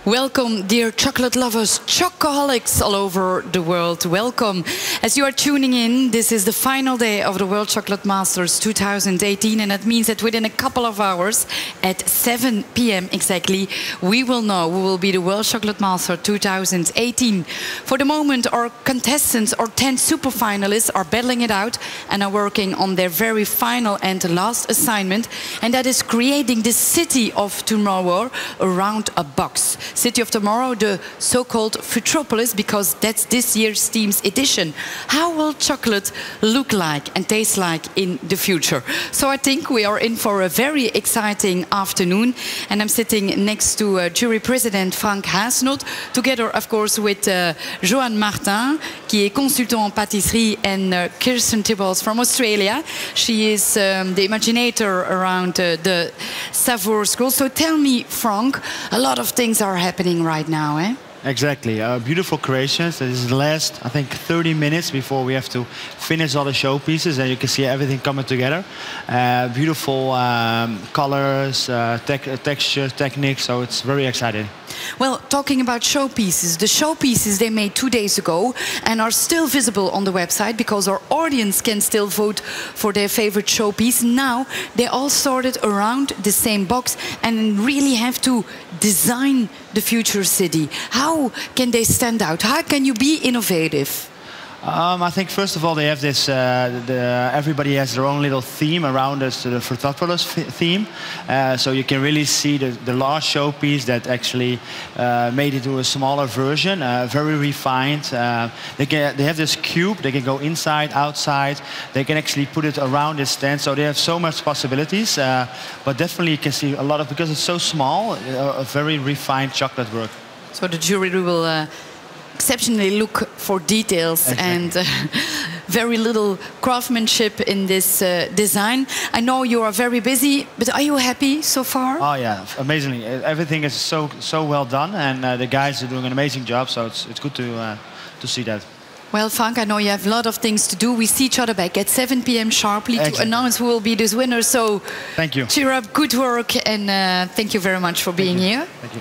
Welcome, dear chocolate lovers, chocoholics all over the world. Welcome. As you are tuning in, this is the final day of the World Chocolate Masters 2018, and that means that within a couple of hours, at 7 p.m. exactly, we will know who will be the World Chocolate Master 2018. For the moment, our contestants, our 10 super finalists, are battling it out and are working on their very final and last assignment, and that is creating the city of tomorrow around a box. City of Tomorrow, the so-called Futuropolis, because that's this year's theme's edition. How will chocolate look like and taste like in the future? So I think we are in for a very exciting afternoon, and I'm sitting next to jury president Frank Haasnoot, together of course with Joanne Martin, qui est consultant en pâtisserie, and Kirsten Tibbles from Australia. She is the imaginator around the Savour School. So tell me, Frank, a lot of things are happening right now, eh? Exactly, beautiful creations. This is the last, I think, 30 minutes before we have to finish all the showpieces, and you can see everything coming together. Beautiful colors, textures, techniques, so it's very exciting. Well, talking about showpieces, the showpieces they made 2 days ago and are still visible on the website because our audience can still vote for their favorite showpiece. Now they all sorted around the same box and really have to design the future city. How can they stand out? How can you be innovative? I think first of all they have this, everybody has their own little theme around us, the Futuropolis theme. So you can really see the last showpiece that actually made it to a smaller version, very refined. They have this cube, they can go inside, outside. They can actually put it around this stand, so they have so much possibilities. But definitely you can see a lot of, because it's so small, a very refined chocolate work. So the jury will exceptionally look for details. Exactly. And very little craftsmanship in this design. I know you are very busy, but are you happy so far? Oh yeah, amazingly. Everything is so well done, and the guys are doing an amazing job. So it's good to see that. Well, Frank, I know you have a lot of things to do. We see each other back at 7 p.m. sharply. Exactly. To announce who will be this winner. So thank you. Cheer up, good work, and thank you very much for being here. Thank you.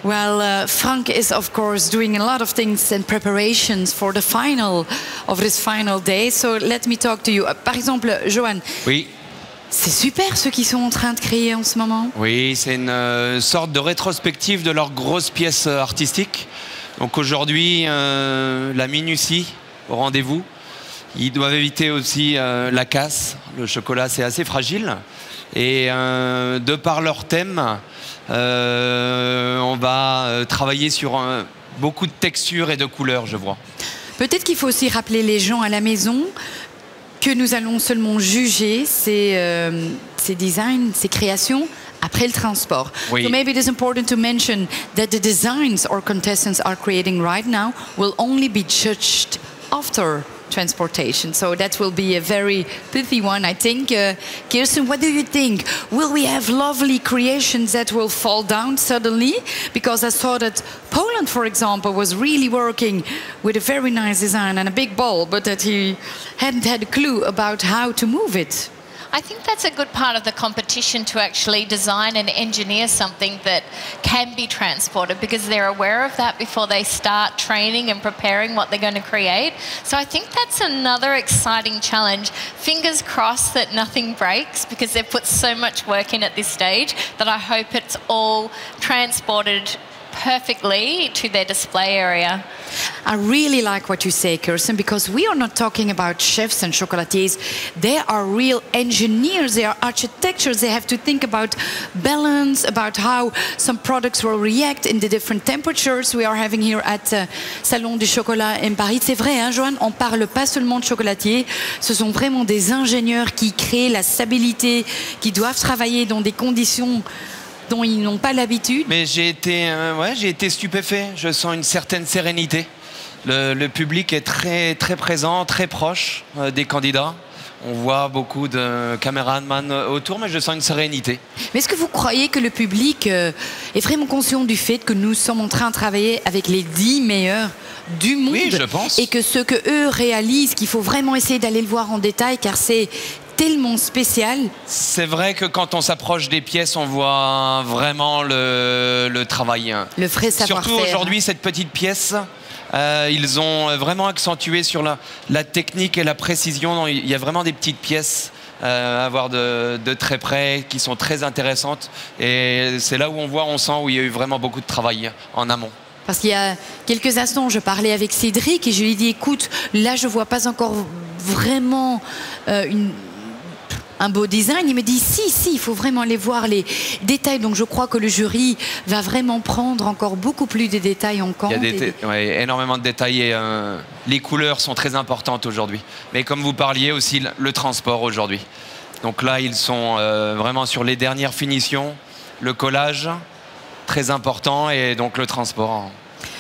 Well, Frank is of course doing a lot of things and preparations for the final of this final day. So let me talk to you. Par exemple, Joanne. Oui. C'est super ce qu'ils sont en train de créer en ce moment. Oui, c'est une sorte de rétrospective de leurs grosses pièces artistiques. Donc aujourd'hui, la minutie au rendez-vous. Ils doivent éviter aussi la casse. Le chocolat, c'est assez fragile. Et de par leur thème, on va travailler sur beaucoup de textures et de couleurs, je vois. Peut-être qu'il faut aussi rappeler les gens à la maison que nous allons seulement juger ces designs, ces créations, après le transport. Oui. So maybe it is important to mention that the designs our contestants are creating right now will only be judged after transportation. So that will be a very pithy one, I think. Kirsten, what do you think? Will we have lovely creations that will fall down suddenly? Because I saw that Poland, for example, was really working with a very nice design and a big ball, but that he hadn't had a clue about how to move it. I think that's a good part of the competition, to actually design and engineer something that can be transported, because they're aware of that before they start training and preparing what they're going to create. So I think that's another exciting challenge. Fingers crossed that nothing breaks, because they've put so much work in at this stage that I hope it's all transported perfectly to their display area. I really like what you say, Kirsten, because we are not talking about chefs and chocolatiers. They are real engineers, they are architects. They have to think about balance, about how some products will react in the different temperatures we are having here at Salon du Chocolat in Paris. C'est vrai, hein, Joanne, on parle pas seulement de chocolatiers, ce sont vraiment des ingénieurs qui créent la stabilité, qui doivent travailler dans des conditions dont ils n'ont pas l'habitude. Mais j'ai été stupéfait. Je sens une certaine sérénité. Le public est très présent, très proche des candidats. On voit beaucoup de caméramans autour, mais je sens une sérénité. Mais est-ce que vous croyez que le public est vraiment conscient du fait que nous sommes en train de travailler avec les 10 meilleurs du monde? Oui, je pense. Et que ce que eux réalisent, qu'il faut vraiment essayer d'aller le voir en détail, car c'est tellement spécial. C'est vrai que quand on s'approche des pièces, on voit vraiment le travail. Le vrai savoir-faire. Surtout aujourd'hui, cette petite pièce, ils ont vraiment accentué sur la technique et la précision. Il y a vraiment des petites pièces à voir de très près qui sont très intéressantes. Et c'est là où on sent où il y a eu vraiment beaucoup de travail en amont. Parce qu'il y a quelques instants, je parlais avec Cédric et je lui ai dit, écoute, là, je ne vois pas encore vraiment un beau design. Il me dit, si, il faut vraiment aller voir les détails. Donc, je crois que le jury va vraiment prendre encore beaucoup plus de détails en compte. Il y a énormément de détails et les couleurs sont très importantes aujourd'hui. Mais comme vous parliez aussi, le transport aujourd'hui. Donc là, ils sont vraiment sur les dernières finitions, le collage, très important, et donc le transport.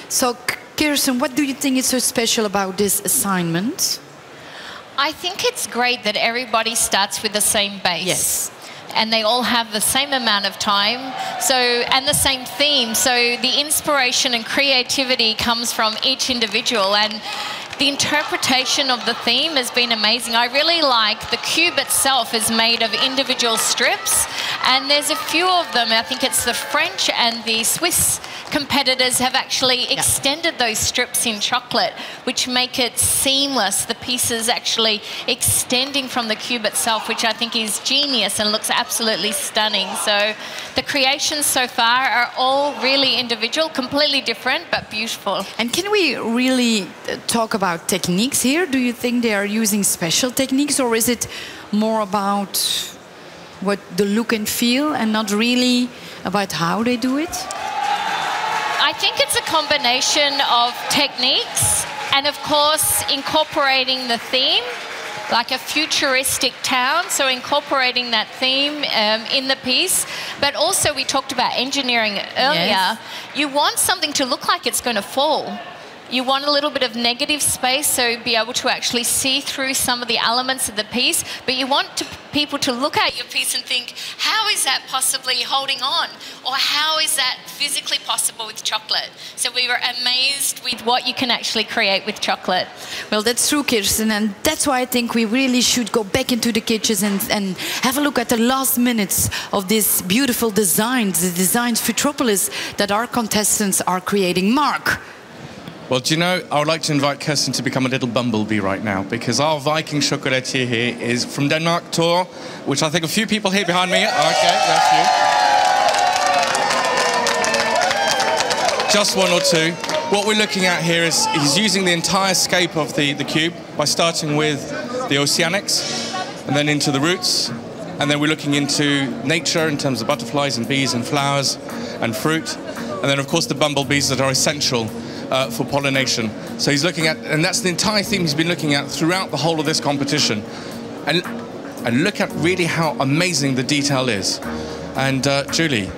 So, Kirsten, what do you think is so special about this assignment? I think it's great that everybody starts with the same base. Yes. And they all have the same amount of time, and the same theme. So the inspiration and creativity comes from each individual, and the interpretation of the theme has been amazing. I really like the cube itself is made of individual strips, and there's a few of them. I think it's the French and the Swiss competitors have actually extended those strips in chocolate, which make it seamless. The pieces actually extending from the cube itself, which I think is genius and looks absolutely stunning. So the creations so far are all really individual, completely different, but beautiful. And can we really talk about techniques here? Do you think they are using special techniques, or is it more about what the look and feel and not really about how they do it? I think it's a combination of techniques and, of course, incorporating the theme, like a futuristic town, so incorporating that theme in the piece. But also, we talked about engineering earlier. Yes. You want something to look like it's going to fall. You want a little bit of negative space, so be able to actually see through some of the elements of the piece, but you want people to look at your piece and think, how is that possibly holding on? Or how is that physically possible with chocolate? So we were amazed with what you can actually create with chocolate. Well, that's true, Kirsten, and that's why I think we really should go back into the kitchens and have a look at the last minutes of these beautiful designs, the designs Futropolis that our contestants are creating. Mark. Well, do you know, I would like to invite Kirsten to become a little bumblebee right now, because our Viking chocolatier here is from Denmark, Tor, which I think a few people here behind me. Okay, that's you. Just one or two. What we're looking at here is he's using the entire scape of the cube by starting with the oceanics and then into the roots. And then we're looking into nature in terms of butterflies and bees and flowers and fruit. And then, of course, the bumblebees that are essential for pollination. So he's looking at, and that's the entire theme he's been looking at throughout the whole of this competition. And look at really how amazing the detail is. And Julie,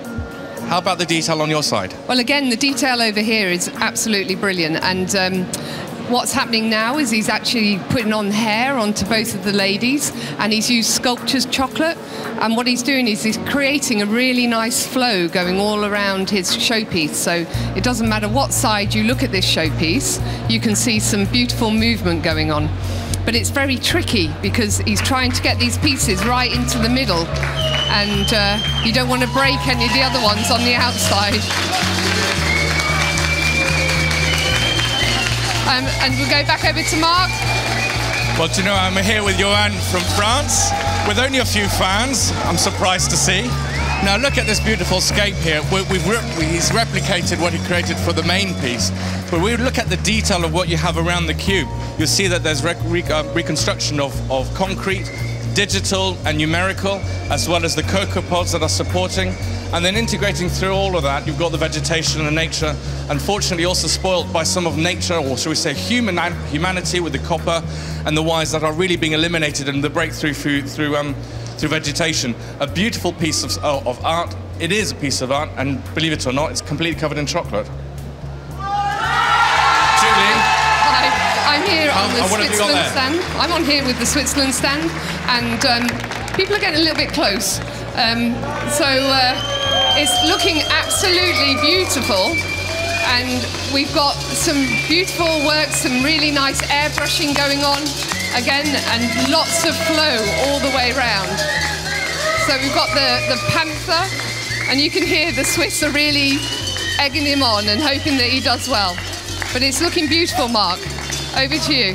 how about the detail on your side? Well, again, the detail over here is absolutely brilliant. And what's happening now is he's actually putting on hair onto both of the ladies, and he's used Sculpture's chocolate. And what he's doing is he's creating a really nice flow going all around his showpiece. So it doesn't matter what side you look at this showpiece, you can see some beautiful movement going on. But it's very tricky because he's trying to get these pieces right into the middle, and you don't want to break any of the other ones on the outside. And we'll go back over to Mark. Well, do you know, I'm here with Johan from France, with only a few fans, I'm surprised to see. Now look at this beautiful scape here. He's replicated what he created for the main piece. But we look at the detail of what you have around the cube. You'll see that there's reconstruction of concrete, digital and numerical, as well as the cocoa pods that are supporting. And then integrating through all of that, you've got the vegetation and nature, unfortunately also spoilt by some of nature, or shall we say humanity, with the copper and the wires that are really being eliminated in the breakthrough through vegetation. A beautiful piece of art. It is a piece of art, and believe it or not, it's completely covered in chocolate. Julie? I'm here on the Switzerland stand. I'm on here with the Switzerland stand, and people are getting a little bit close. It's looking absolutely beautiful, and we've got some beautiful work, some really nice airbrushing going on. Again, and lots of flow all the way round. So we've got the Panther, and you can hear the Swiss are really egging him on and hoping that he does well. But it's looking beautiful, Mark. Over to you.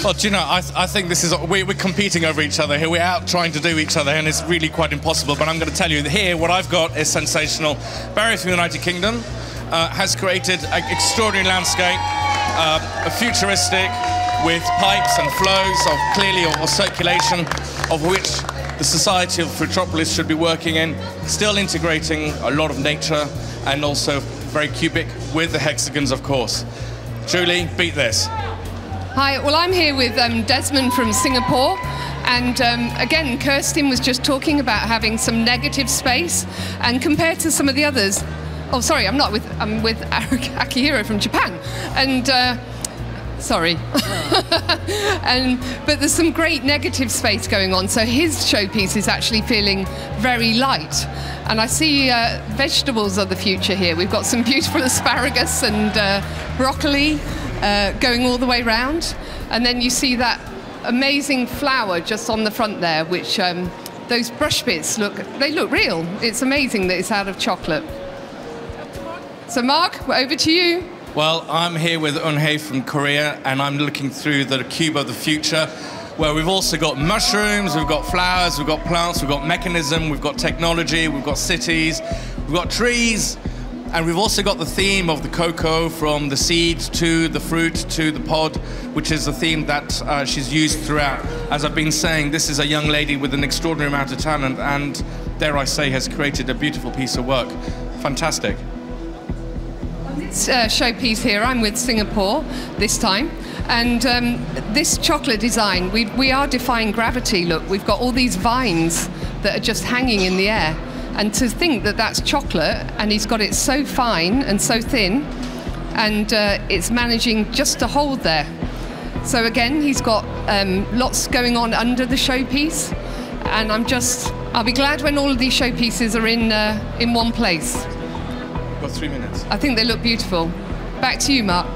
Well, do you know, I think this is, we're competing over each other here. We're out trying to do each other, and it's really quite impossible. But I'm going to tell you, here, what I've got is sensational. Barry from the United Kingdom has created an extraordinary landscape, a futuristic, with pipes and flows of clearly or circulation, of which the Society of Futuropolis should be working in, still integrating a lot of nature and also very cubic with the hexagons, of course. Julie, beat this. Hi, well, I'm here with Desmond from Singapore. And again, Kirsten was just talking about having some negative space. And compared to some of the others, oh, sorry, I'm with Akihiro from Japan. And sorry. But there's some great negative space going on. So his showpiece is actually feeling very light. And I see vegetables are the future here. We've got some beautiful asparagus and broccoli going all the way round. And then you see that amazing flower just on the front there, which those brush bits look real. It's amazing that it's out of chocolate. So Mark, over to you. Well, I'm here with Eunhye from Korea, and I'm looking through the cube of the future, where we've also got mushrooms, we've got flowers, we've got plants, we've got mechanism, we've got technology, we've got cities, we've got trees, and we've also got the theme of the cocoa, from the seed to the fruit to the pod, which is a theme that she's used throughout. As I've been saying, this is a young lady with an extraordinary amount of talent, and dare I say, has created a beautiful piece of work. Fantastic. Showpiece here, I'm with Singapore this time, and this chocolate design, we are defying gravity. Look, we've got all these vines that are just hanging in the air, and to think that that's chocolate, and he's got it so fine and so thin, and it's managing just to hold there. So again, he's got lots going on under the showpiece, and I'll be glad when all of these showpieces are in one place. Got 3 minutes. I think they look beautiful. Back to you, Mark.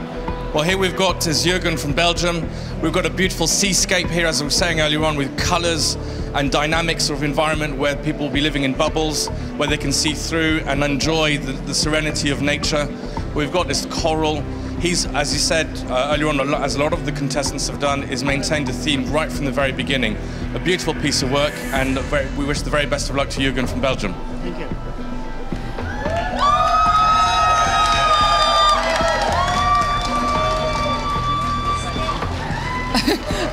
Well, here we've got Jürgen from Belgium. We've got a beautiful seascape here, as I was saying earlier on, with colours and dynamics of environment where people will be living in bubbles, where they can see through and enjoy the serenity of nature. We've got this coral. He's, as you said earlier on, as a lot of the contestants have done, is maintained the theme right from the very beginning. A beautiful piece of work, and we wish the very best of luck to Jürgen from Belgium. Thank you.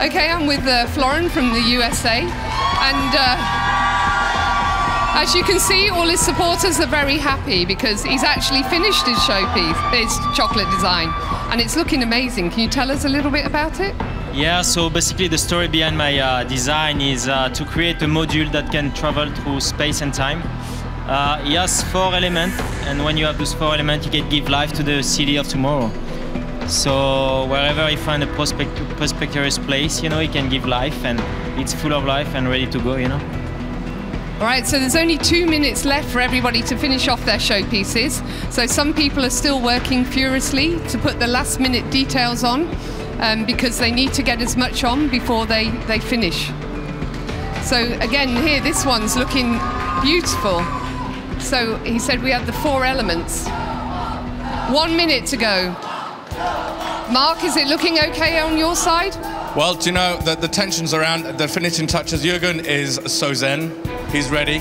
Okay, I'm with Florin from the USA, and as you can see, all his supporters are very happy because he's actually finished his showpiece, his chocolate design, and it's looking amazing. Can you tell us a little bit about it? Yeah, so basically the story behind my design is to create a module that can travel through space and time. He has 4 elements, and when you have those 4 elements, you can give life to the city of tomorrow. So wherever you find a prosperous place, you know, you can give life, and it's full of life and ready to go, you know. All right, so there's only 2 minutes left for everybody to finish off their showpieces. So some people are still working furiously to put the last minute details on because they need to get as much on before they finish. So again, here, this one's looking beautiful. So he said we have the 4 elements. 1 minute to go. Mark, is it looking okay on your side? Well, do you know that the tensions around the finishing touches? Jürgen is so zen. He's ready.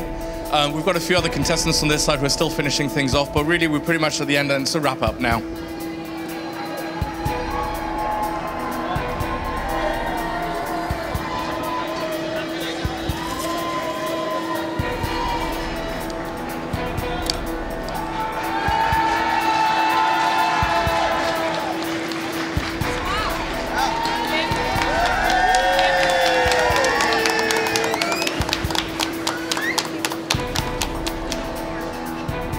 We've got a few other contestants on this side who are still finishing things off, but really we're pretty much at the end, and it's a wrap up now.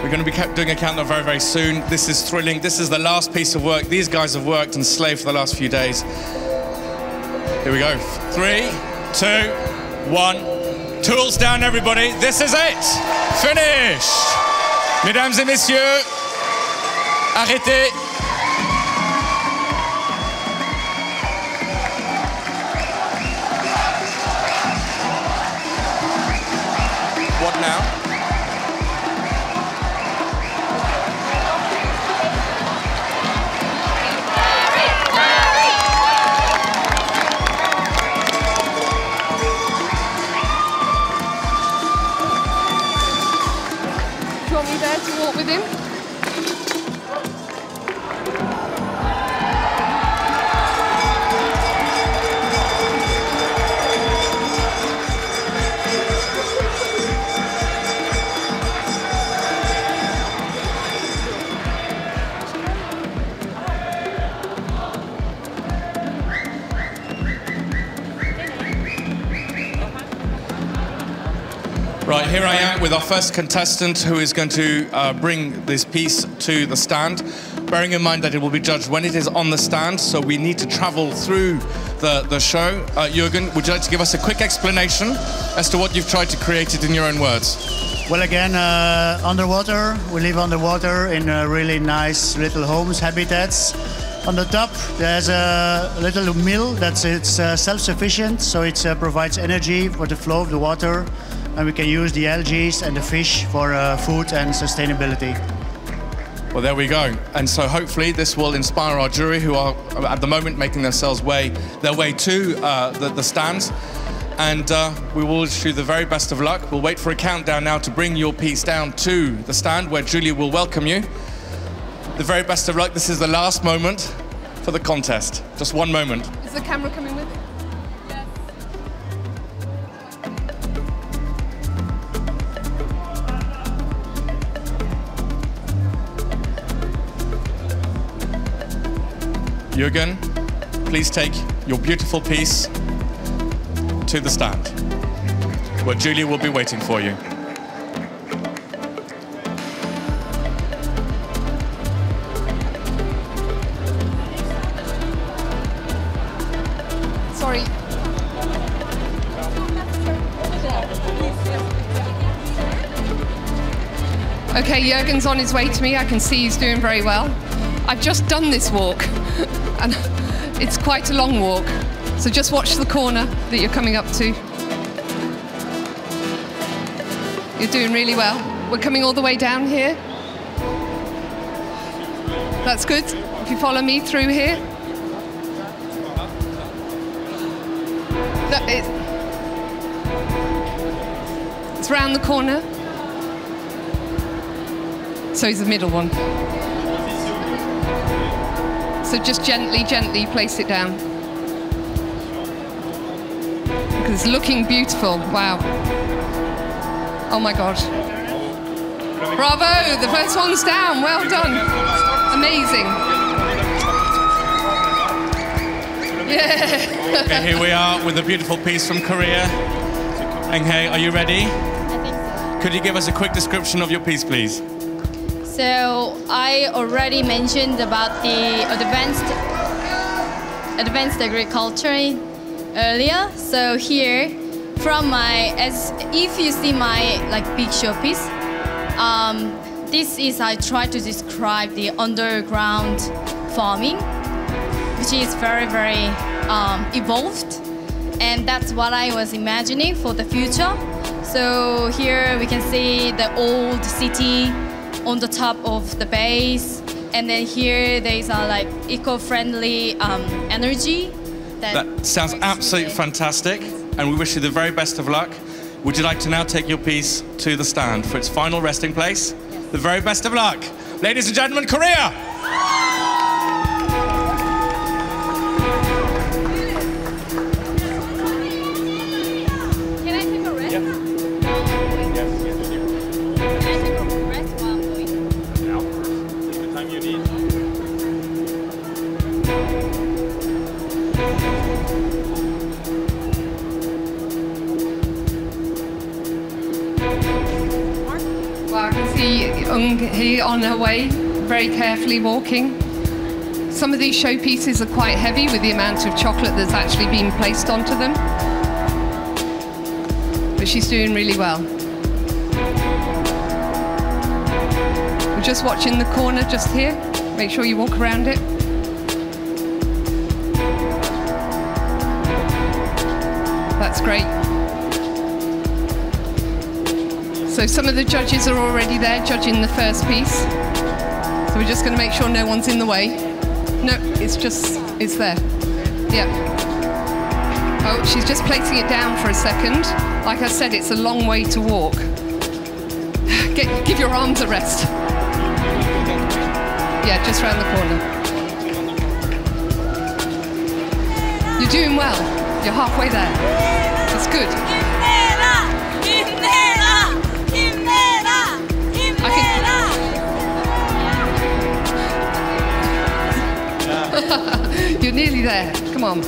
We're going to be doing a countdown very, very soon. This is thrilling. This is the last piece of work. These guys have worked and slaved for the last few days. Here we go. 3, 2, 1. Tools down, everybody. This is it. Finish. Mesdames et messieurs, arrêtez. What now? Do you want me there to walk with him? Right, here I am with our first contestant who is going to bring this piece to the stand, bearing in mind that it will be judged when it is on the stand, so we need to travel through the show. Jürgen, would you like to give us a quick explanation as to what you've tried to create it in your own words? Well, again, underwater. We live underwater in really nice little homes, habitats. On the top, there's a little mill that's self-sufficient, so it provides energy for the flow of the water, and we can use the algae and the fish for food and sustainability. Well, there we go. And so hopefully this will inspire our jury, who are at the moment making their way to the stands. And we will wish you the very best of luck. We'll wait for a countdown now to bring your piece down to the stand where Julia will welcome you. The very best of luck. This is the last moment for the contest. Just one moment. Is the camera coming with it? Jürgen, please take your beautiful piece to the stand, where Julia will be waiting for you. Sorry. Okay, Jürgen's on his way to me. I can see he's doing very well. I've just done this walk, and it's quite a long walk. So just watch the corner that you're coming up to. You're doing really well. We're coming all the way down here. That's good. If you follow me through here. It's round the corner. So he's the middle one. So just gently, gently place it down. Because it's looking beautiful. Wow. Oh my God. Bravo, the first one's down. Well done. Amazing. Yeah. Okay, here we are with a beautiful piece from Korea. Eng-hae, are you ready? I think so. Could you give us a quick description of your piece, please? So I already mentioned about the advanced agriculture earlier. So here, if you see my big showpiece, this is I try to describe the underground farming, which is very, very evolved, and that's what I was imagining for the future. So here we can see the old city on the top of the base, and then here there's eco-friendly energy. That sounds absolutely fantastic, and we wish you the very best of luck. Would you like to now take your piece to the stand for its final resting place? Yes. The very best of luck. Ladies and gentlemen, Korea! Eng-hae on her way, very carefully walking. Some of these showpieces are quite heavy with the amount of chocolate that's actually been placed onto them. But she's doing really well. We're just watching the corner just here. Make sure you walk around it. That's great. So some of the judges are already there judging the first piece. So we're just going to make sure no one's in the way. No, it's there. Yeah. Oh, she's just placing it down for a second. Like I said, it's a long way to walk. Give your arms a rest. Yeah, just round the corner. You're doing well. You're halfway there. That's good. You're nearly there. Come on.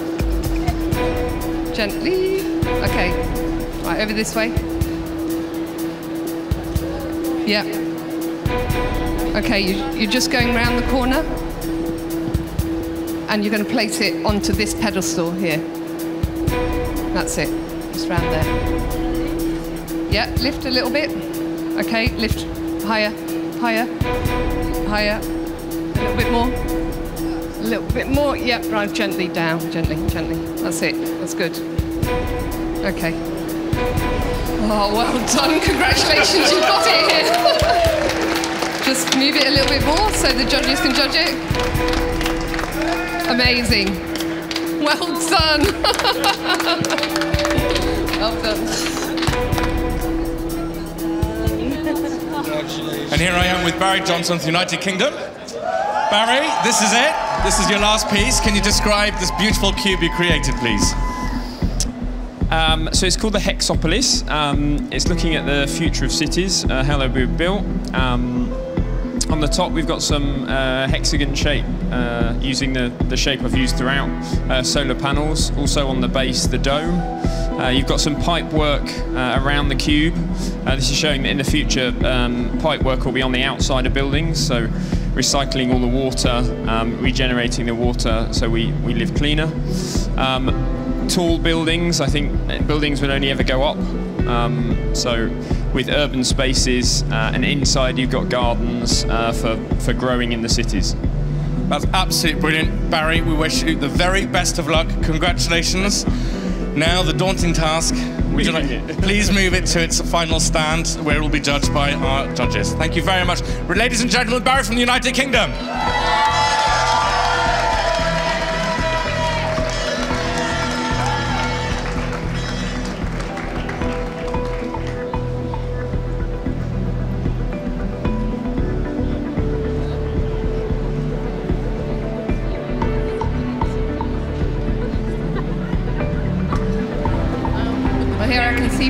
Gently. Okay. Right, over this way. Yeah. Okay, you're just going round the corner. And you're going to place it onto this pedestal here. That's it. Just round there. Yeah, lift a little bit. Okay, lift higher, higher, higher. A little bit more. A little bit more. Yep, right, gently down, gently, gently. That's it. That's good. Okay. Oh, well done. Congratulations, you got it here. Just move it a little bit more so the judges can judge it. Amazing. Well done. Well done. And here I am with Barry Johnson of the United Kingdom. Barry, this is it. This is your last piece. Can you describe this beautiful cube you created, please? So it's called the Hexopolis. It's looking at the future of cities, how they'll be built. On the top, we've got some hexagon shape, using the shape I've used throughout. Solar panels. Also on the base, the dome. You've got some pipe work around the cube. This is showing that in the future, pipe work will be on the outside of buildings, so recycling all the water, regenerating the water so we live cleaner. Tall buildings, I think buildings will only ever go up. So with urban spaces, and inside you've got gardens for growing in the cities. That's absolutely brilliant. Barry, we wish you the very best of luck. Congratulations. Now the daunting task. Would you like, please move it to its final stand where it will be judged by our judges. Thank you very much. Ladies and gentlemen, Barry from the United Kingdom.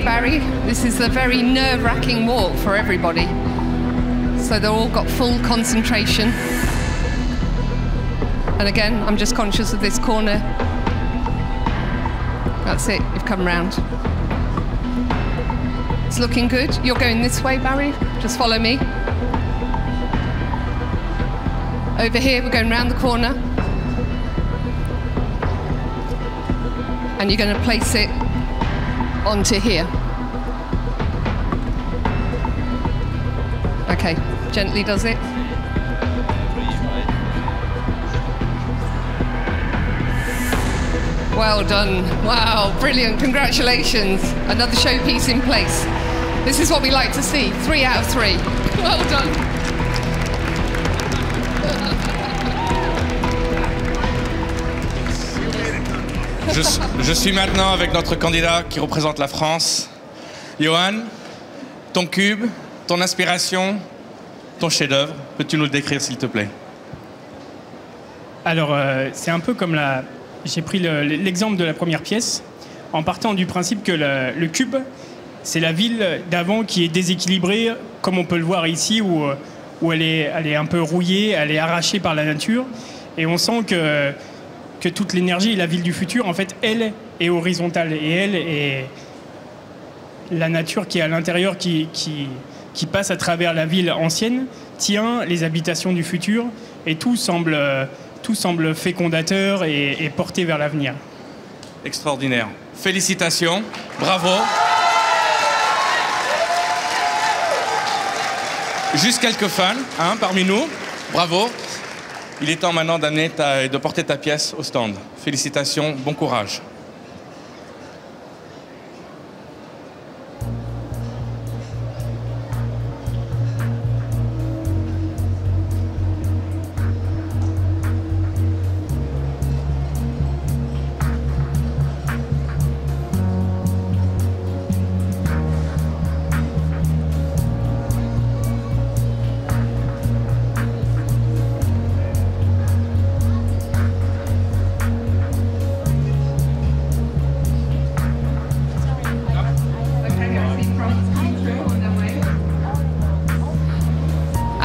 Barry, this is a very nerve-wracking walk for everybody. So they've all got full concentration. And again, I'm just conscious of this corner. That's it, you've come round. It's looking good. You're going this way, Barry. Just follow me. Over here, we're going round the corner. And you're going to place it onto here. Okay, gently does it. Well done. Wow, brilliant. Congratulations. Another showpiece in place. This is what we like to see. 3 out of 3. Well done. Je suis maintenant avec notre candidat qui représente la France. Johan, ton cube, ton inspiration, ton chef-d'œuvre, peux-tu nous le décrire s'il te plaît? Alors, c'est un peu comme j'ai pris l'exemple de la première pièce, en partant du principe que le cube, c'est la ville d'avant qui est déséquilibrée, comme on peut le voir ici, où elle est un peu rouillée, elle est arrachée par la nature, et on sent que toute l'énergie et la ville du futur, en fait, elle est horizontale, et elle est la nature qui est à l'intérieur, qui passe à travers la ville ancienne, tient les habitations du futur, et tout semble fécondateur et porté vers l'avenir. Extraordinaire. Félicitations, bravo. Juste quelques fans parmi nous, bravo. Il est temps maintenant de porter ta pièce au stand. Félicitations, bon courage.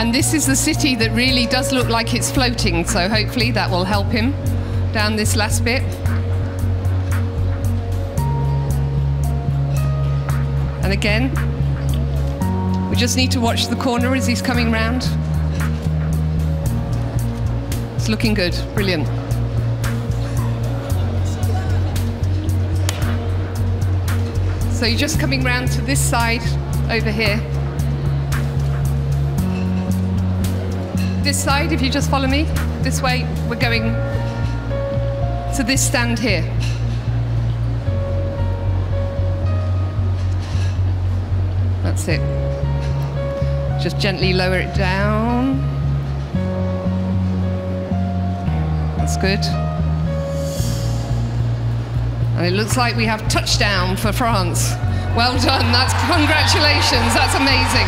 And this is the city that really does look like it's floating, so hopefully that will help him down this last bit. And again, we just need to watch the corner as he's coming round. It's looking good, brilliant. So you're just coming round to this side over here. This side, if you just follow me, this way, we're going to this stand here. That's it. Just gently lower it down. That's good. And it looks like we have touchdown for France. Well done, that's congratulations, that's amazing.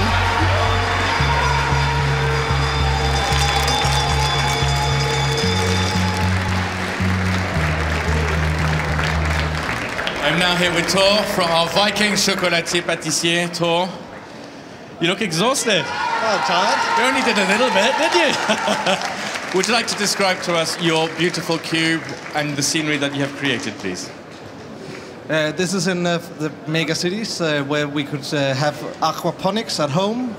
I'm now here with Tor from our Viking Chocolatier Pâtissier. Tor, you look exhausted. Oh, tired. You only did a little bit, did you? Would you like to describe to us your beautiful cube and the scenery that you have created, please? This is in the mega cities where we could have aquaponics at home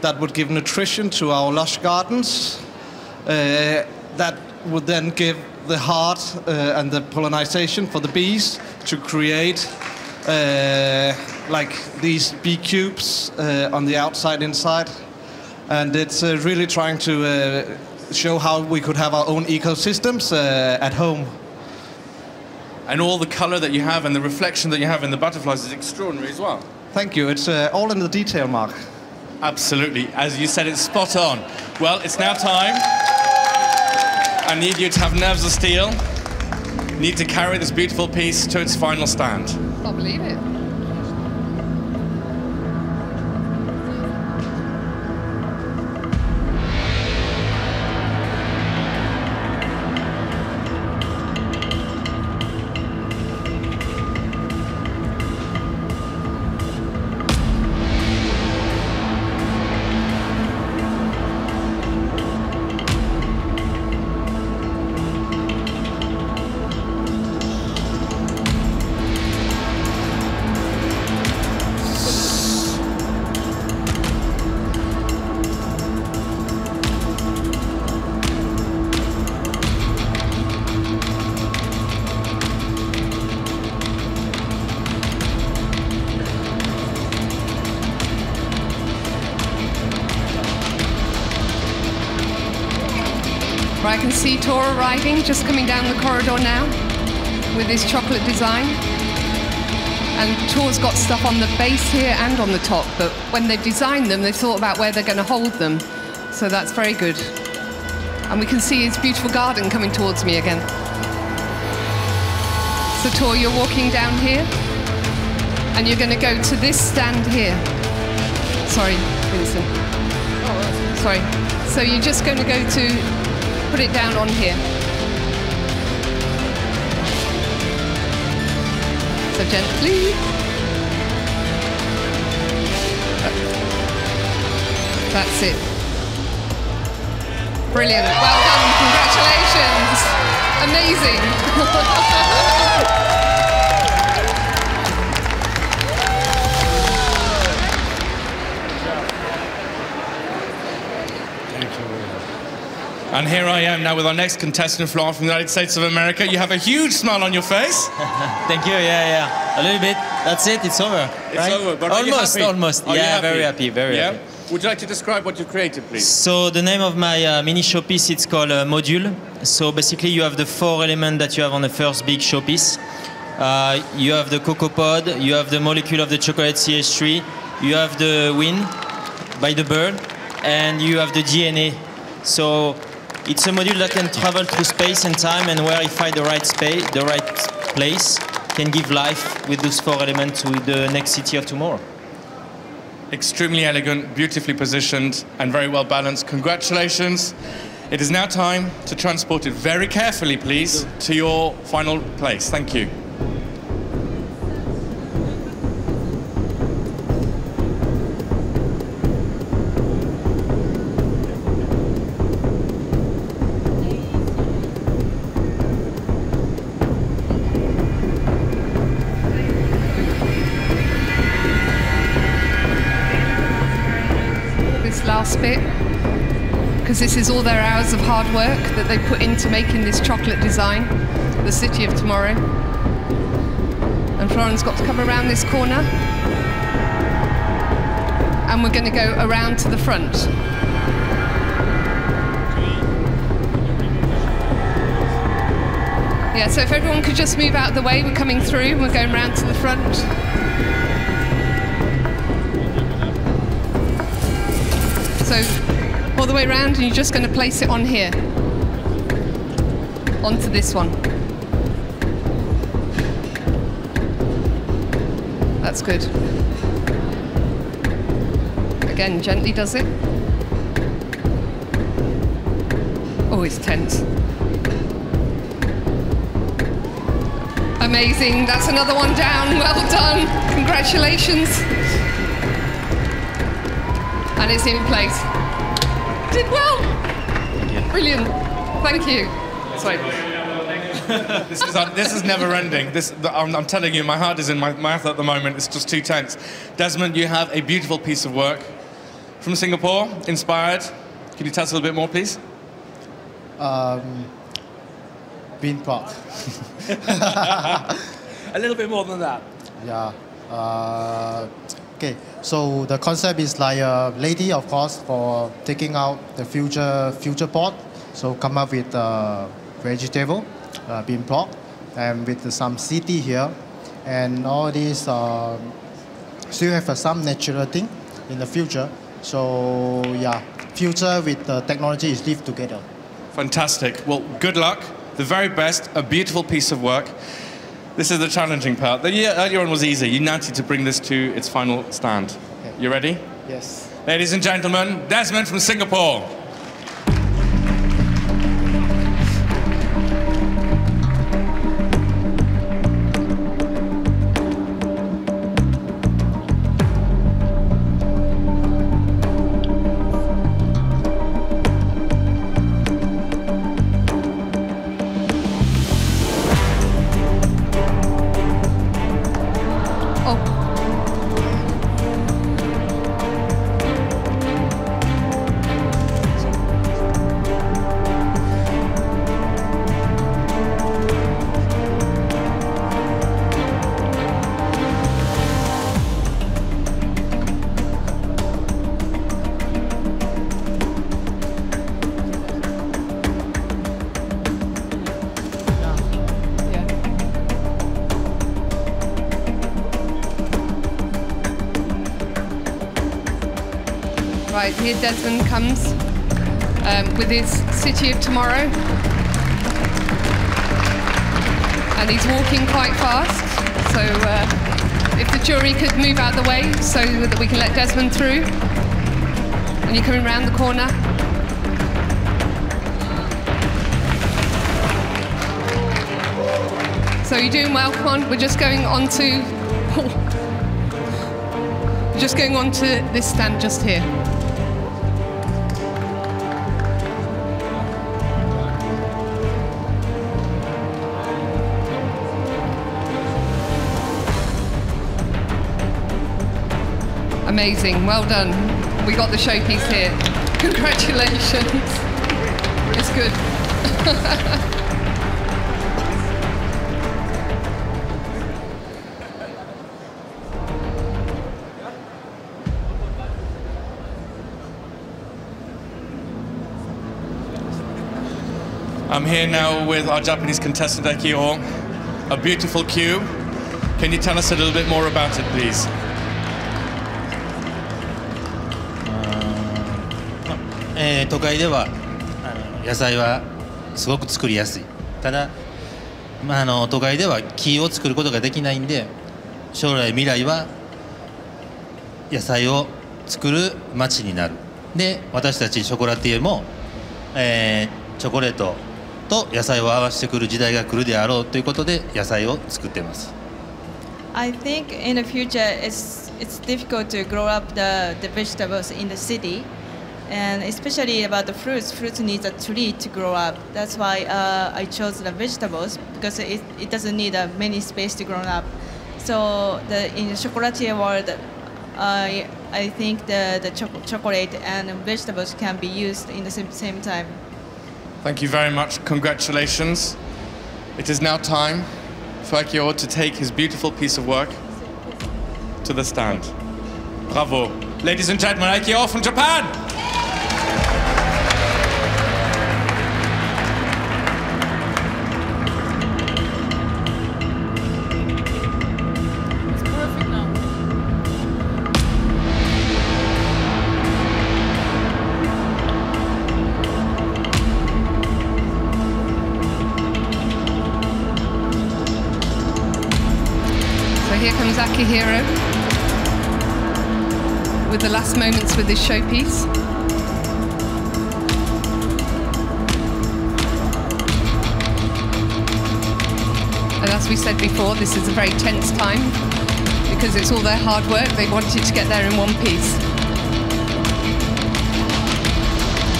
that would give nutrition to our lush gardens. That would then give the heart and the pollination for the bees to create like these bee cubes on the outside, inside. And it's really trying to show how we could have our own ecosystems at home. And all the colour that you have and the reflection that you have in the butterflies is extraordinary as well. Thank you. It's all in the detail, Mark. Absolutely. As you said, it's spot on. Well, it's now time. I need you to have nerves of steel. Need to carry this beautiful piece to its final stand. Can't believe it. I can see Tor arriving, just coming down the corridor now with his chocolate design. And Tor's got stuff on the base here and on the top, but when they've designed them, they've thought about where they're going to hold them. So that's very good. And we can see his beautiful garden coming towards me again. So Tor, you're walking down here, and you're going to go to this stand here. Sorry, Vincent. Oh, sorry. So you're just going to go to put it down on here. So gently. That's it. Brilliant. Well done. Congratulations. Amazing. And here I am now with our next contestant, Florent, from the United States of America. You have a huge smile on your face. Thank you, yeah. A little bit. That's it, it's over. It's right? over, but almost. Almost. Yeah, very happy, very happy. Would you like to describe what you created, please? So the name of my mini showpiece, it's called Module. So basically you have the 4 elements that you have on the first big showpiece. You have the cocoa pod, you have the molecule of the chocolate CH3, you have the wing by the bird, and you have the DNA. So it's a module that can travel through space and time, and where it finds the right space, the right place, can give life with those 4 elements to the next city of tomorrow. Extremely elegant, beautifully positioned, and very well balanced. Congratulations. It is now time to transport it very carefully, please, to your final place. Thank you. last bit, because this is all their hours of hard work that they put into making this chocolate design, the city of tomorrow. And Floren's got to come around this corner, and we're going to go around to the front. Yeah, so if everyone could just move out of the way, we're coming through, we're going round to the front. So, all the way around, and you're just going to place it on here. Onto this one. That's good. Again, gently does it. Oh, it's tense. Amazing, that's another one down, well done, congratulations. And it's in place. Did well. Brilliant, thank you. Sorry. This is never ending. I'm telling you, my heart is in my mouth at the moment, it's just too tense. Desmond, you have a beautiful piece of work from Singapore, inspired. Can you tell us a little bit more, please? Bean Park. A little bit more than that. Yeah. Okay. So the concept is like a lady, of course, for taking out the future pot. So come up with vegetable, bean pork, and with some city here, and all these still have some natural thing in the future. So yeah, future with technology is live together. Fantastic. Well, good luck. The very best, a beautiful piece of work. This is the challenging part. The earlier one was easy. You now need to bring this to its final stand. Okay. You ready? Yes. Ladies and gentlemen, Desmond from Singapore. Right, here Desmond comes with his City of Tomorrow. And he's walking quite fast, so if the jury could move out of the way so that we can let Desmond through. And you're coming round the corner. So you're doing well, come on, we're just going on to... We're just going on to this stand just here. Amazing, well done. We got the showpiece here. Congratulations. It's good. I'm here now with our Japanese contestant, Akio. A beautiful cube. Can you tell us a little bit more about it, please? 都会では野菜はすごく作りやすい。ただ、都会では木を作ることができないんで、将来未来は野菜を作る町になる。で、私たちショコラティエも、チョコレートと野菜を合わせてくる時代が来るであろうということで野菜を作っています。I think in the future it's difficult to grow up the vegetables in the city. And especially about the fruits, fruits need a tree to grow up. That's why I chose the vegetables, because it doesn't need many space to grow up. So in the chocolatier world, I think the chocolate and vegetables can be used in the same time. Thank you very much. Congratulations. It is now time for Akio to take his beautiful piece of work to the stand. Bravo. Ladies and gentlemen, Akio from Japan. Here comes Akihiro with the last moments with his showpiece. And as we said before, this is a very tense time because it's all their hard work. They wanted to get there in one piece.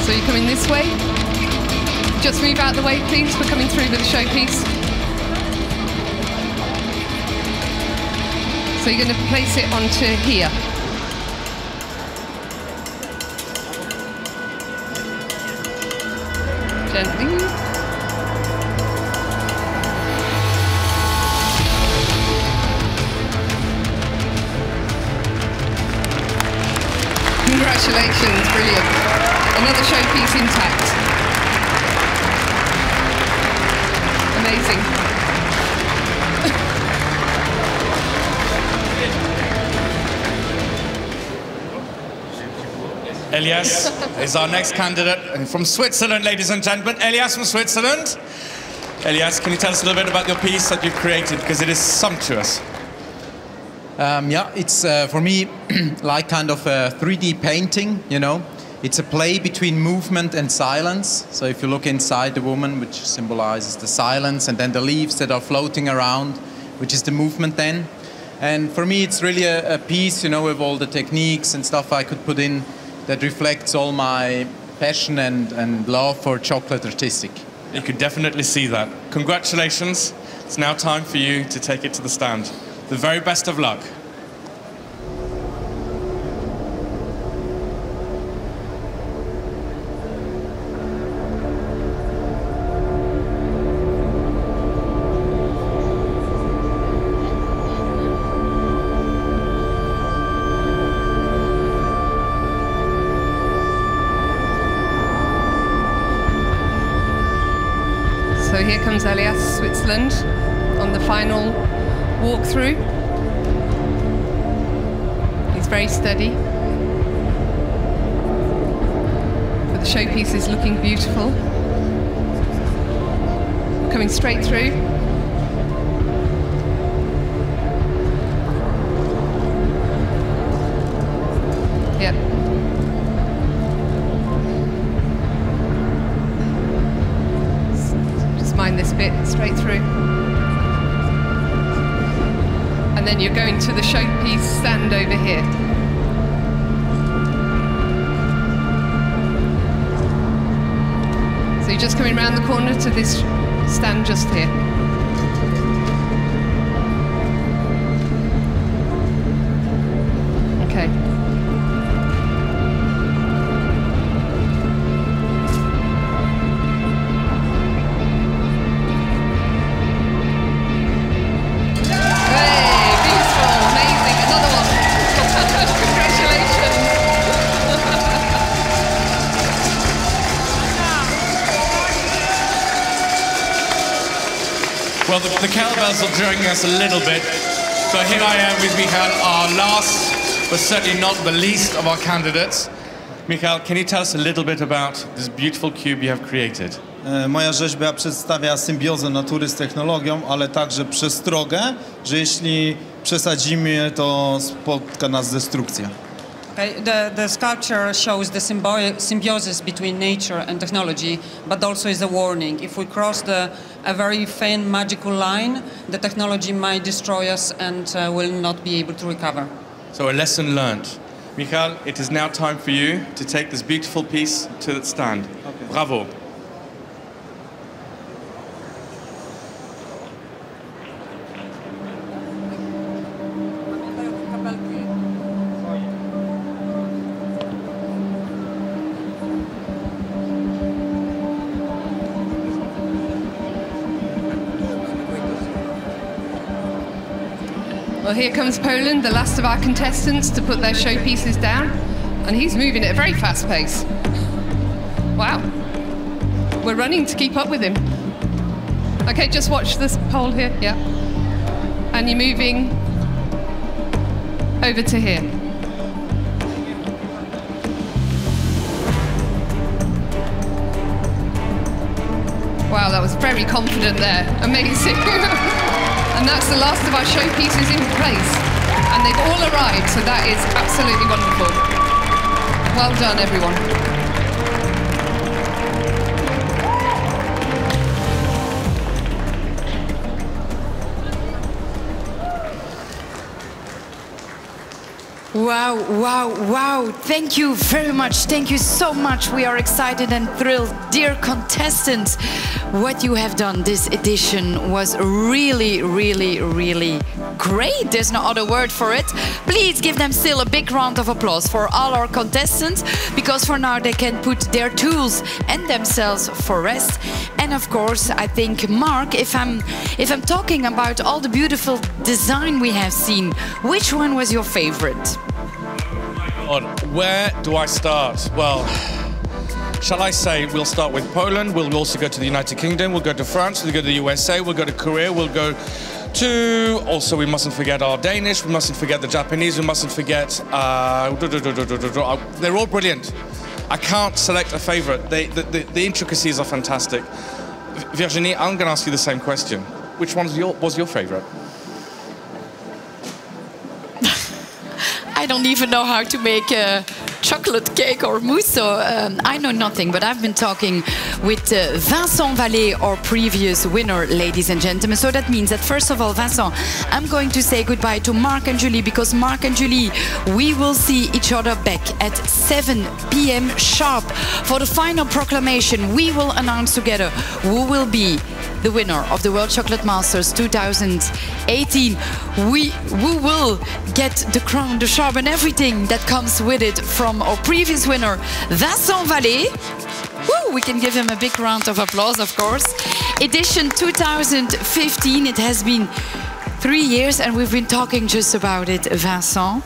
So you're coming this way. Just move out of the way, please. We're coming through with the showpiece. So you're going to place it onto here. Gently. Congratulations, brilliant. Another showpiece intact. Amazing. Elias is our next candidate from Switzerland, ladies and gentlemen. Elias from Switzerland. Elias, can you tell us a little bit about your piece that you've created, because it is sumptuous? Yeah, it's for me like kind of a 3D painting, you know. It's a play between movement and silence. So if you look inside the woman, which symbolizes the silence, and then the leaves that are floating around, which is the movement then. And for me, it's really a piece, you know, with all the techniques and stuff I could put in that reflects all my passion and love for chocolate artistic. You could definitely see that. Congratulations. It's now time for you to take it to the stand. The very best of luck. So here comes Elias, Switzerland, on the final walkthrough. He's very steady. But the showpiece is looking beautiful. Coming straight through. Yep. Mind this bit straight through, and then you're going to the showpiece stand over here. So you're just coming around the corner to this stand just here. Okay. Well, the cowbells are joining us a little bit. So here I am with Michal, our last, but certainly not the least of our candidates. Michal, can you tell us a little bit about this beautiful cube you have created? Moja rzeźba przedstawia symbiozę natury z technologią, ale także przestrogę, że jeśli przesadzimy, to spotka nas destrukcja. Okay, the sculpture shows the symbiosis between nature and technology, but also is a warning. If we cross a very thin magical line, the technology might destroy us and will not be able to recover. So a lesson learned. Michal, it is now time for you to take this beautiful piece to the stand. Okay. Bravo. Well, here comes Poland, the last of our contestants to put their showpieces down. And he's moving at a very fast pace. Wow. We're running to keep up with him. Okay, just watch this pole here, yeah. And you're moving over to here. Wow, that was very confident there. Amazing. And that's the last of our showpieces in place. And they've all arrived, so that is absolutely wonderful. Well done, everyone. Wow, wow, wow. Thank you very much. Thank you so much. We are excited and thrilled. Dear contestants, what you have done this edition was really, really, really great. There's no other word for it. Please give them still a big round of applause for all our contestants, because for now they can put their tools and themselves for rest. And of course, I think, Mark, if I'm talking about all the beautiful design we have seen, which one was your favorite? Where do I start? Well, shall I say we'll start with Poland, we'll also go to the United Kingdom, we'll go to France, we'll go to the USA, we'll go to Korea, we'll go to... Also, we mustn't forget our Danish, we mustn't forget the Japanese, we mustn't forget... they're all brilliant. I can't select a favorite. The intricacies are fantastic. Virginie, I'm going to ask you the same question. Which one was your favorite? I don't even know how to make a chocolate cake or mousse, so I know nothing, but I've been talking with Vincent Vallée, our previous winner, ladies and gentlemen. So that means that, first of all, Vincent, I'm going to say goodbye to Mark and Julie, because Mark and Julie, we will see each other back at 7 p.m. sharp for the final proclamation. We will announce together who will be the winner of the World Chocolate Masters 2018. We will get the crown, the sharp, and everything that comes with it from our previous winner, Vincent Vallée. Woo, we can give him a big round of applause, of course. Edition 2015, it has been 3 years and we've been talking just about it, Vincent.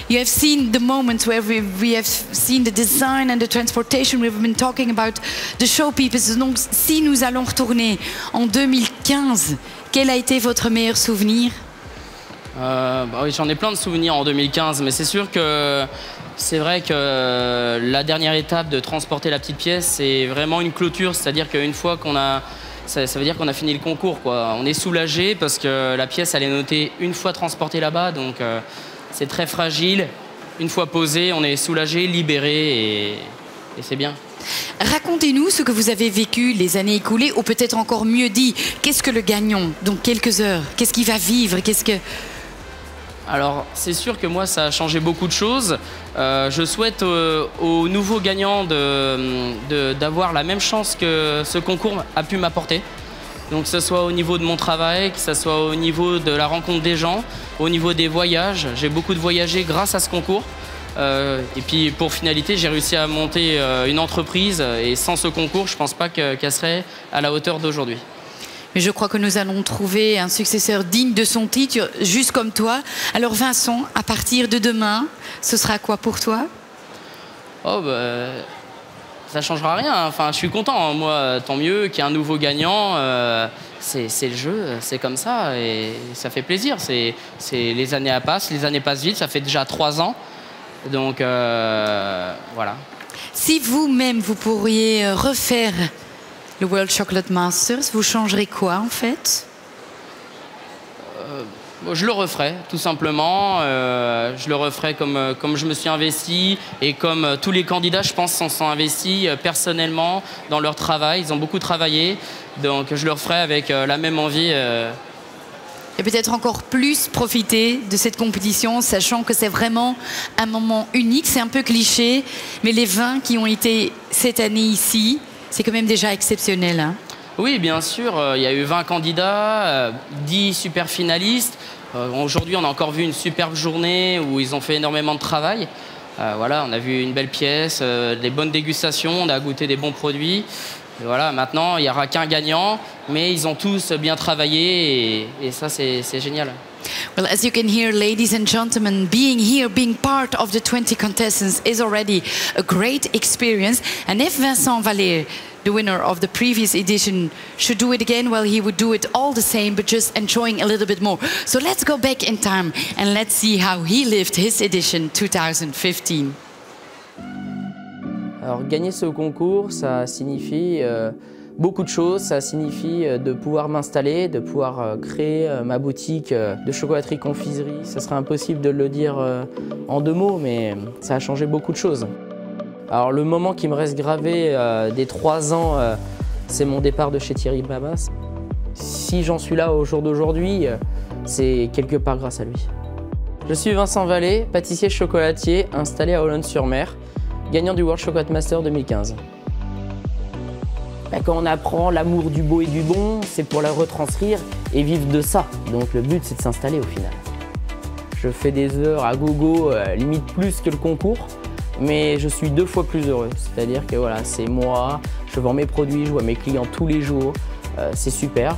You have seen the moments where we have seen the design and the transportation. We've been talking about the showpieces. Donc, si nous allons retourner en 2015, quel a été votre meilleur souvenir? Oui, j'en ai plein de souvenirs en 2015, mais c'est sûr que c'est vrai que la dernière étape de transporter la petite pièce, c'est vraiment une clôture, c'est-à-dire qu'une fois qu'on a... Ça veut dire qu'on a fini le concours, quoi. On est soulagé parce que la pièce, elle est notée une fois transportée là-bas, donc c'est très fragile. Une fois posée, on est soulagé, libéré et c'est bien. Racontez-nous ce que vous avez vécu les années écoulées, ou peut-être encore mieux dit, qu'est-ce que le gagnant, donc quelques heures, qu'est-ce qu'il va vivre, qu'est-ce que... Alors, c'est sûr que moi, ça a changé beaucoup de choses. Je souhaite aux nouveaux gagnants d'avoir la même chance que ce concours a pu m'apporter. Donc, que ce soit au niveau de mon travail, que ce soit au niveau de la rencontre des gens, au niveau des voyages. J'ai beaucoup de voyagé grâce à ce concours. Et puis, pour finalité, j'ai réussi à monter une entreprise. Et sans ce concours, je ne pense pas qu'elle serait à la hauteur d'aujourd'hui. Mais je crois que nous allons trouver un successeur digne de son titre, juste comme toi. Alors Vincent, à partir de demain, ce sera quoi pour toi? Oh bah, ça changera rien. Enfin, je suis content. Moi, tant mieux qu'il y ait un nouveau gagnant. C'est le jeu, c'est comme ça et ça fait plaisir. Les années passent vite. Ça fait déjà 3 ans. Donc voilà. Si vous-même vous pourriez refaire le World Chocolate Masters, vous changerez quoi en fait? Je le referai, tout simplement. Je le referai comme je me suis investi et comme tous les candidats, je pense, s'en sont investis personnellement dans leur travail. Ils ont beaucoup travaillé, donc je le referai avec la même envie. Et peut-être encore plus profiter de cette compétition, sachant que c'est vraiment un moment unique. C'est un peu cliché, mais les 20 qui ont été cette année ici, c'est quand même déjà exceptionnel, hein? Oui, bien sûr. Il y a eu 20 candidats, 10 super finalistes. Aujourd'hui, on a encore vu une superbe journée où ils ont fait énormément de travail. Voilà, on a vu une belle pièce, des bonnes dégustations, on a goûté des bons produits. Et voilà, maintenant, il n'y aura qu'un gagnant, mais ils ont tous bien travaillé et ça, c'est génial. Well, as you can hear, ladies and gentlemen, being here, being part of the 20 contestants is already a great experience. And if Vincent Vallier, the winner of the previous edition, should do it again, well, he would do it all the same, but just enjoying a little bit more. So let's go back in time and let's see how he lived his edition 2015. Alors, gagner ce concours, ça signifie beaucoup de choses. Ça signifie de pouvoir m'installer, de pouvoir créer ma boutique de chocolaterie confiserie. Ce serait impossible de le dire en 2 mots, mais ça a changé beaucoup de choses. Alors, le moment qui me reste gravé des 3 ans, c'est mon départ de chez Thierry Babas. Si j'en suis là au jour d'aujourd'hui, c'est quelque part grâce à lui. Je suis Vincent Vallier, pâtissier chocolatier installé à Olonne-sur-Mer, gagnant du World Chocolate Master 2015. Quand on apprend l'amour du beau et du bon, c'est pour la retranscrire et vivre de ça. Donc le but, c'est de s'installer au final. Je fais des heures à gogo, limite plus que le concours, mais je suis 2 fois plus heureux. C'est-à-dire que voilà, c'est moi, je vends mes produits, je vois mes clients tous les jours, c'est super.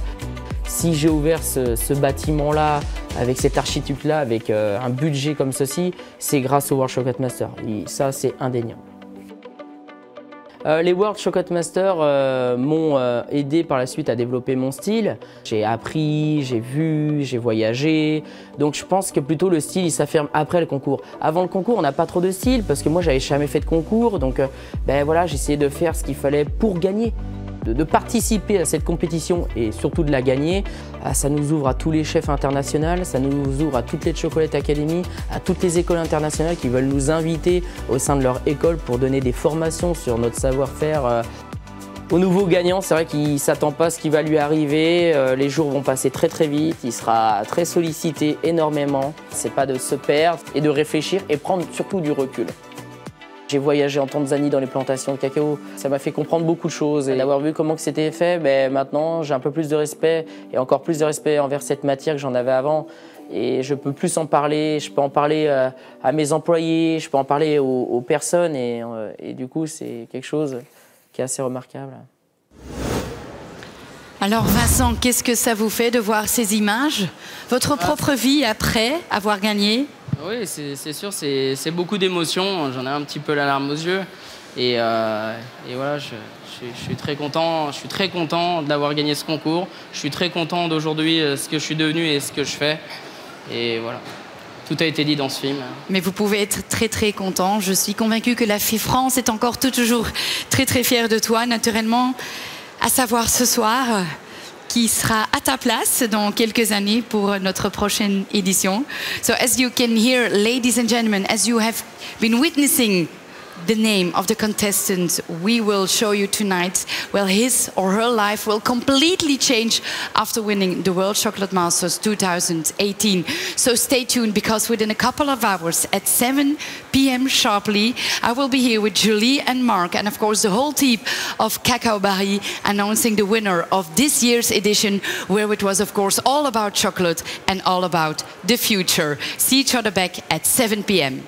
Si j'ai ouvert ce bâtiment-là, avec cette architecture-là, avec un budget comme ceci, c'est grâce au World Chocolate Master. Et ça, c'est indéniable. Les World Chocolate Master m'ont aidé par la suite à développer mon style. J'ai appris, j'ai vu, j'ai voyagé. Donc je pense que plutôt le style, il s'affirme après le concours. Avant le concours, on n'a pas trop de style parce que moi, j'avais jamais fait de concours. Donc ben voilà, j'essayais de faire ce qu'il fallait pour gagner. De participer à cette compétition et surtout de la gagner, ça nous ouvre à tous les chefs internationaux, ça nous ouvre à toutes les Chocolate Academy, à toutes les écoles internationales qui veulent nous inviter au sein de leur école pour donner des formations sur notre savoir-faire. Au nouveau gagnant, c'est vrai qu'il ne s'attend pas à ce qui va lui arriver, les jours vont passer très très vite, il sera très sollicité énormément. C'est pas de se perdre et de réfléchir et prendre surtout du recul. J'ai voyagé en Tanzanie dans les plantations de cacao. Ça m'a fait comprendre beaucoup de choses. Et d'avoir vu comment c'était fait, ben maintenant j'ai un peu plus de respect et encore plus de respect envers cette matière que j'en avais avant. Et je peux plus en parler, je peux en parler à mes employés, je peux en parler aux personnes et du coup c'est quelque chose qui est assez remarquable. Alors Vincent, qu'est-ce que ça vous fait de voir ces images? Votre propre vie après avoir gagné? Oui, c'est sûr, c'est beaucoup d'émotions. J'en ai un petit peu la larme aux yeux. Et voilà, je suis très content. Je suis très content d'avoir gagné ce concours. Je suis très content d'aujourd'hui ce que je suis devenu et ce que je fais. Et voilà, tout a été dit dans ce film. Mais vous pouvez être très très content. Je suis convaincue que la FI France est encore toujours très très fière de toi, naturellement. À savoir ce soir, qui sera à ta place dans quelques années pour notre prochaine édition. So as you can hear, ladies and gentlemen, as you have been witnessing the name of the contestant we will show you tonight, well, his or her life will completely change after winning the World Chocolate Masters 2018. So stay tuned, because within a couple of hours at 7 p.m. sharply, I will be here with Julie and Mark and of course the whole team of Cacao Barry announcing the winner of this year's edition, where it was of course all about chocolate and all about the future. See each other back at 7 p.m.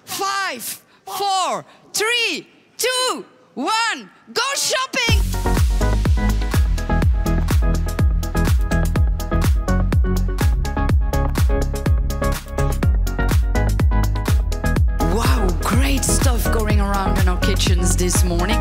5, 4, 3, 2, 1, go shopping! Wow, great stuff going around in our kitchens this morning.